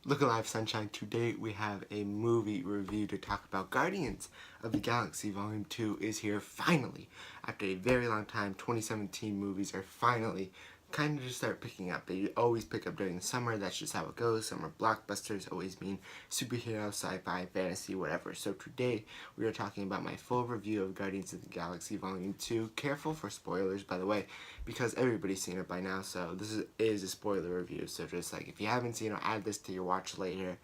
Look Alive Sunshine, today we have a movie review to talk about. Guardians of the Galaxy Volume 2 is here finally. After a very long time, 2017 movies are finally kind of just start picking up. They always pick up during the summer, that's just how it goes. Summer blockbusters always mean superhero, sci-fi, fantasy, whatever. So today we are talking about my full review of Guardians of the Galaxy Volume 2. Careful for spoilers, by the way, because everybody's seen it by now, so this is a spoiler review. So just like, if you haven't seen it, add this to your watch later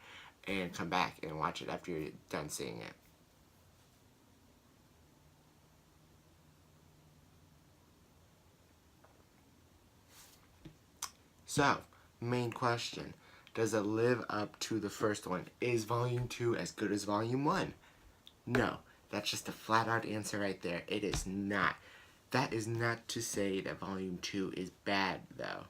and come back and watch it after you're done seeing it. So, main question. Does it live up to the first one? Is Volume 2 as good as Volume 1? No. That's just a flat out answer right there. It is not. That is not to say that Volume 2 is bad, though.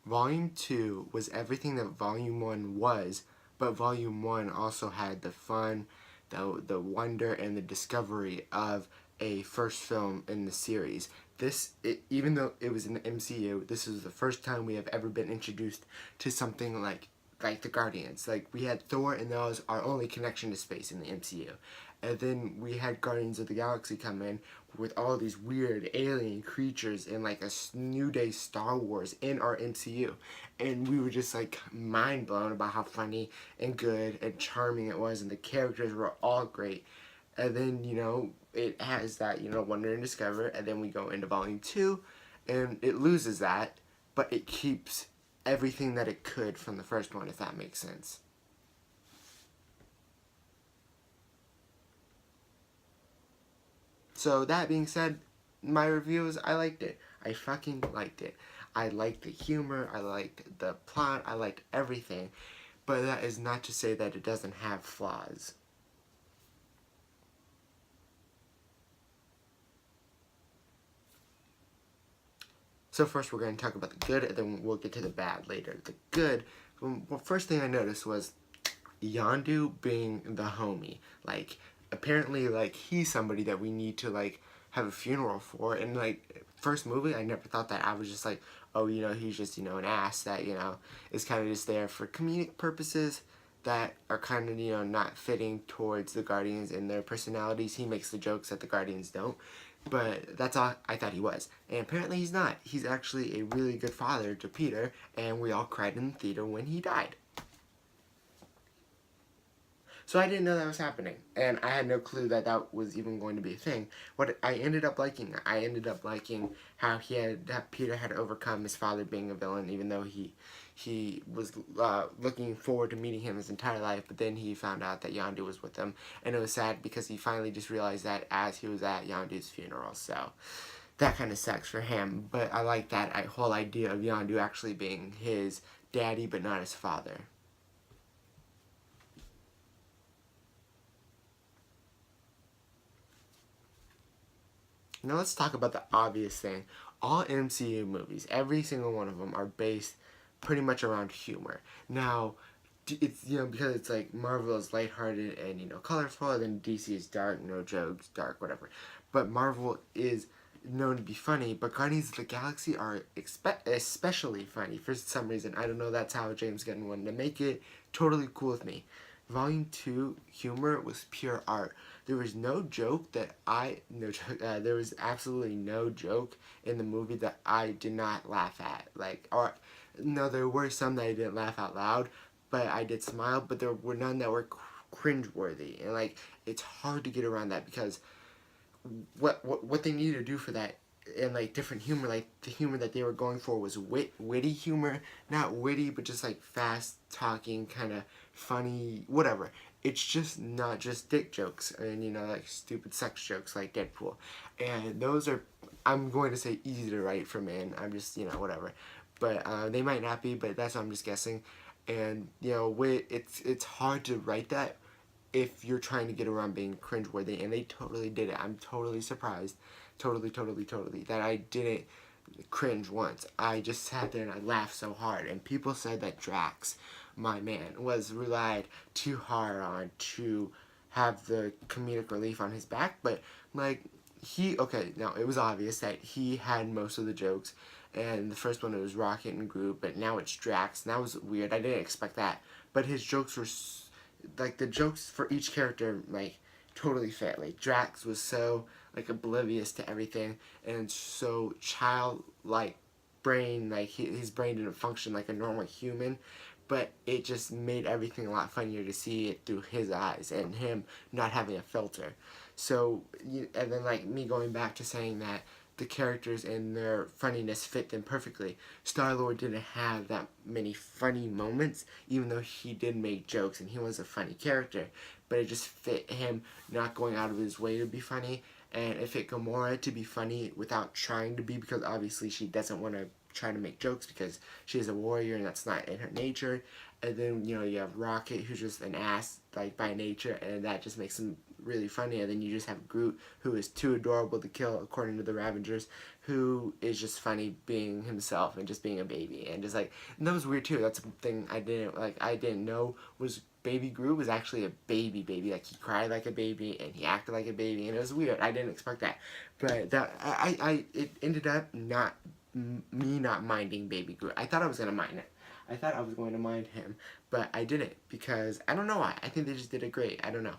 Volume 2 was everything that Volume 1 was, but Volume 1 also had the fun, the wonder, and the discovery of a first film in the series. Even though it was in the MCU, this is the first time we have ever been introduced to something like the Guardians. Like, we had Thor, and that was our only connection to space in the MCU. And then we had Guardians of the Galaxy come in with all these weird alien creatures and like a new day Star Wars in our MCU. And we were just like mind blown about how funny and good and charming it was, and the characters were all great. And then, it has that, wonder and discover, and then we go into Volume 2, and it loses that, but it keeps everything that it could from the first one, if that makes sense. So that being said, my review is I liked it. I fucking liked it. I liked the humor, I liked the plot, I liked everything. But that is not to say that it doesn't have flaws. So first we're going to talk about the good, and then we'll get to the bad later. The good, well, first thing I noticed was Yondu being the homie. Like, apparently, like, he's somebody that we need to, like, have a funeral for. And, like, first movie, I never thought that. I was just like, oh, he's just, an ass that, is kind of just there for comedic purposes that are kind of, not fitting towards the Guardians and their personalities. He makes the jokes that the Guardians don't. But that's all I thought he was. And apparently he's not. He's actually a really good father to Peter, and we all cried in the theater when he died. So I didn't know that was happening, and I had no clue that that was even going to be a thing. What I ended up liking how Peter had overcome his father being a villain, even though he was looking forward to meeting him his entire life. But then he found out that Yondu was with him, and it was sad because he finally just realized that as he was at Yondu's funeral. So that kind of sucks for him. But I like that whole idea of Yondu actually being his daddy, but not his father. Now let's talk about the obvious thing. All MCU movies, every single one of them, are based pretty much around humor. Now, it's, because it's like Marvel is lighthearted and, colorful, and then DC is dark, no jokes, dark, whatever. But Marvel is known to be funny, but Guardians of the Galaxy are especially funny for some reason. I don't know, that's how James Gunn wanted to make it. Totally cool with me. Volume 2 humor was pure art. There was no joke that there was absolutely no joke in the movie that I did not laugh at. No, there were some that I didn't laugh out loud, but I did smile, but there were none that were cringeworthy. And, it's hard to get around that because what they needed to do for that, and different humor, the humor that they were going for was witty humor, not witty, but just fast talking, kind of funny, whatever. It's just not just dick jokes and stupid sex jokes like Deadpool, and those are, I'm going to say, easy to write for men. I'm just whatever, but they might not be, but that's what I'm just guessing. And it's hard to write that if you're trying to get around being cringeworthy, and they totally did it. I'm totally surprised, totally, that I didn't cringe once. I just sat there and I laughed so hard, and people said that Drax, my man, was relied too hard on to have the comedic relief on his back, but like okay, now it was obvious that he had most of the jokes, and the first one it was Rocket and Groot, but now it's Drax, and that was weird. I didn't expect that, but his jokes were like the jokes for each character like totally fit. Like Drax was so like oblivious to everything and so childlike brain, like his brain didn't function like a normal human, but it just made everything a lot funnier to see it through his eyes and him not having a filter. So, and then like me going back to saying that the characters and their funniness fit them perfectly. Star-Lord didn't have that many funny moments, even though he did make jokes and he was a funny character, but it just fit him not going out of his way to be funny, and it fit Gamora to be funny without trying to be, because obviously she doesn't want to try to make jokes because she's a warrior and that's not in her nature. And then you have Rocket, who's just an ass like by nature, and that just makes him really funny. And then you just have Groot, who is too adorable to kill according to the Ravengers, who is just funny being himself and just being a baby, and just like, and that was weird too. That's something I didn't know was baby Groot was actually a baby. Like he cried like a baby and he acted like a baby, and it was weird. I didn't expect that, but that it ended up not me not minding baby Groot. I thought I was gonna mind it. I thought I was going to mind him, but I didn't, because I don't know why. I think they just did it great. I don't know.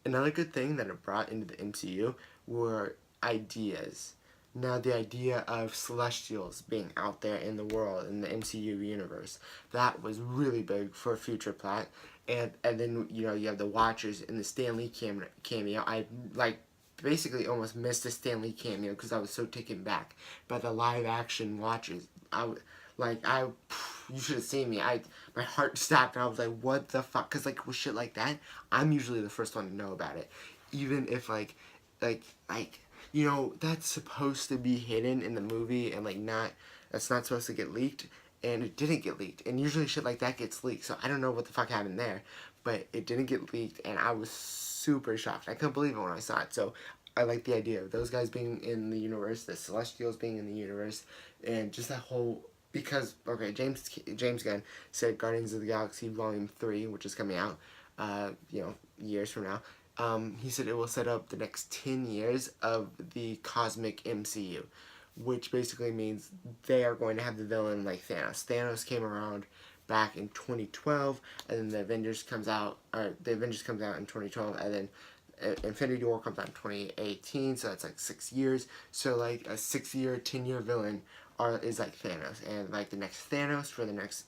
Another good thing that it brought into the MCU were ideas. Now, the idea of Celestials being out there in the world, in the MCU universe, that was really big for a future plot. And then, you have the Watchers and the Stan Lee cameo. I, basically almost missed the Stan Lee cameo because I was so taken back by the live action Watchers. You should have seen me. My heart stopped and I was like, what the fuck? Because with shit like that, I'm usually the first one to know about it, even if that's supposed to be hidden in the movie and that's not supposed to get leaked, and it didn't get leaked. And usually shit like that gets leaked, so I don't know what the fuck happened there, but it didn't get leaked, and I was super shocked. I couldn't believe it when I saw it. So I like the idea of those guys being in the universe, the Celestials being in the universe, and just that whole, because James Gunn said Guardians of the Galaxy Volume 3, which is coming out years from now. He said it will set up the next 10 years of the cosmic MCU, which basically means they are going to have the villain like Thanos. Thanos came around back in 2012, and then the Avengers comes out in 2012, and then Infinity War comes out in 2018, so that's 6 years. So a 6-year, 10-year villain is like Thanos, and the next Thanos for the next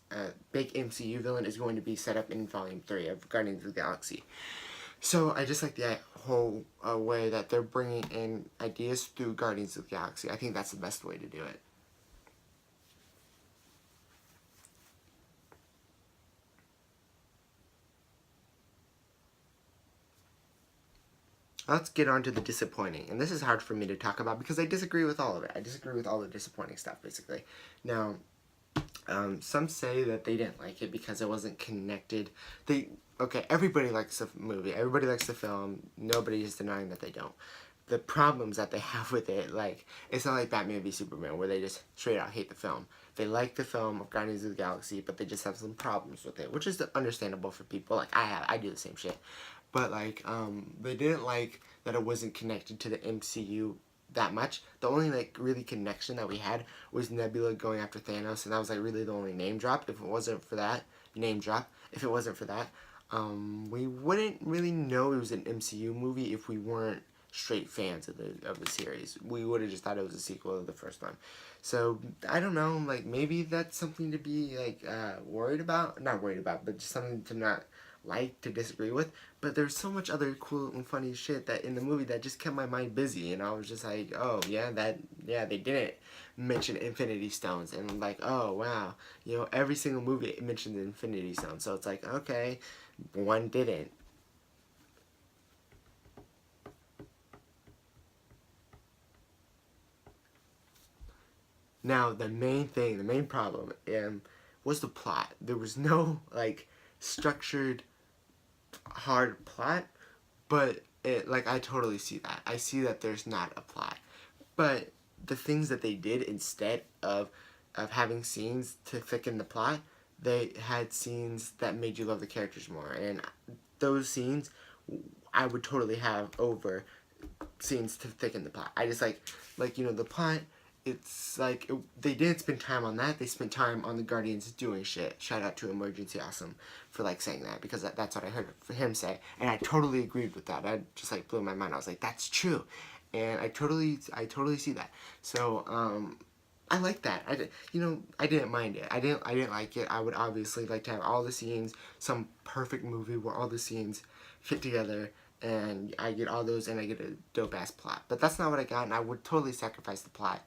big MCU villain is going to be set up in Volume 3 of Guardians of the Galaxy. So I just like the whole way that they're bringing in ideas through Guardians of the Galaxy. I think that's the best way to do it. Let's get on to the disappointing. And this is hard for me to talk about because I disagree with all of it. I disagree with all the disappointing stuff, basically. Now, some say that they didn't like it because it wasn't connected. Everybody likes the movie. Everybody likes the film. Nobody is denying that they don't. The problems that they have with it, it's not like Batman v Superman, where they just straight out hate the film. They like the film of Guardians of the Galaxy, but they just have some problems with it, which is understandable for people. I do the same shit. But they didn't like that it wasn't connected to the MCU that much. The only really connection that we had was Nebula going after Thanos, and that was really the only name drop. If it wasn't for that, we wouldn't really know it was an MCU movie if we weren't straight fans of the series. We would have just thought it was a sequel of the first one. So I don't know, maybe that's something to be worried about. Not worried about, but just something to not to disagree with. But there's so much other cool and funny shit that in the movie that just kept my mind busy, and I was just oh yeah, they didn't mention Infinity Stones, and oh wow, every single movie it mentioned the Infinity Stones, so it's okay, one didn't. Now the main problem was the plot. There was no structured hard plot, but I totally see that. I see that there's not a plot, but the things that they did instead of having scenes to thicken the plot, they had scenes that made you love the characters more, and those scenes I would totally have over scenes to thicken the plot. I just like the plot. It's like they didn't spend time on that. They spent time on the Guardians doing shit. Shout out to Emergency Awesome for saying that, because that's what I heard him say, and I totally agreed with that. I just blew my mind. I was like, that's true, and I totally see that. So I like that. I didn't mind it. I didn't like it. I would obviously like to have all the scenes, some perfect movie where all the scenes fit together, and I get all those, and I get a dope ass plot. But that's not what I got, and I would totally sacrifice the plot.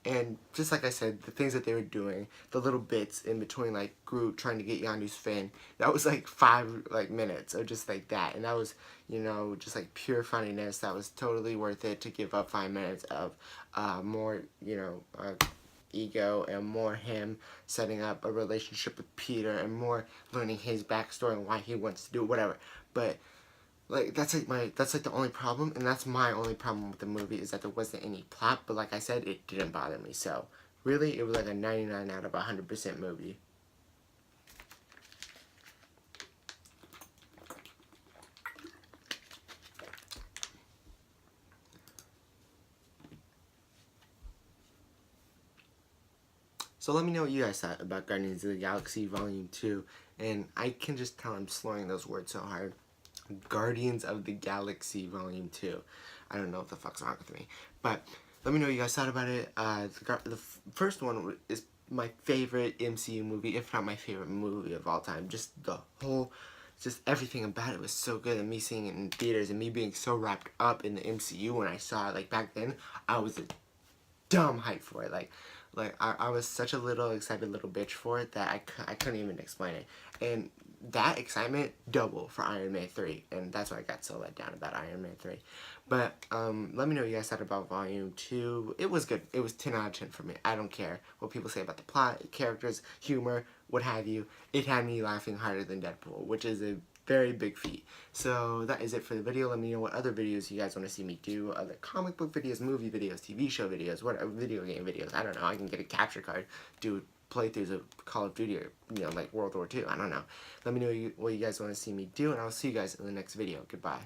And just like I said, the things that they were doing, the little bits in between, Groot trying to get Yondu's fin, that was 5 minutes of just that, and that was just pure funniness. That was totally worth it to give up 5 minutes of more ego, and more him setting up a relationship with Peter, and more learning his backstory and why he wants to do it, whatever. But that's the only problem, and that's my only problem with the movie, is that there wasn't any plot. But like I said, it didn't bother me. So really, it was a 99 out of 100% movie. So let me know what you guys thought about Guardians of the Galaxy Volume 2. And I can just tell I'm slurring those words so hard. Guardians of the Galaxy Volume 2. I don't know what the fuck's wrong with me. But let me know what you guys thought about it. The first one is my favorite MCU movie, if not my favorite movie of all time. Just everything about it was so good, and me seeing it in theaters, and me being so wrapped up in the MCU when I saw it, back then, I was a dumb hype for it. I was such a excited little bitch for it that I couldn't even explain it. And that excitement double for Iron Man 3, and that's why I got so let down about Iron Man 3. But let me know what you guys thought about Volume 2. It was good. It was 10 out of 10 for me. I don't care what people say about the plot, characters, humor, what have you. It had me laughing harder than Deadpool, which is a very big feat. So that is it for the video. Let me know what other videos you guys want to see me do. Other comic book videos, movie videos, TV show videos, video game videos. I don't know. I can get a capture card, do playthroughs of Call of Duty, or World War II. I don't know. Let me know what you guys want to see me do, and I'll see you guys in the next video. Goodbye.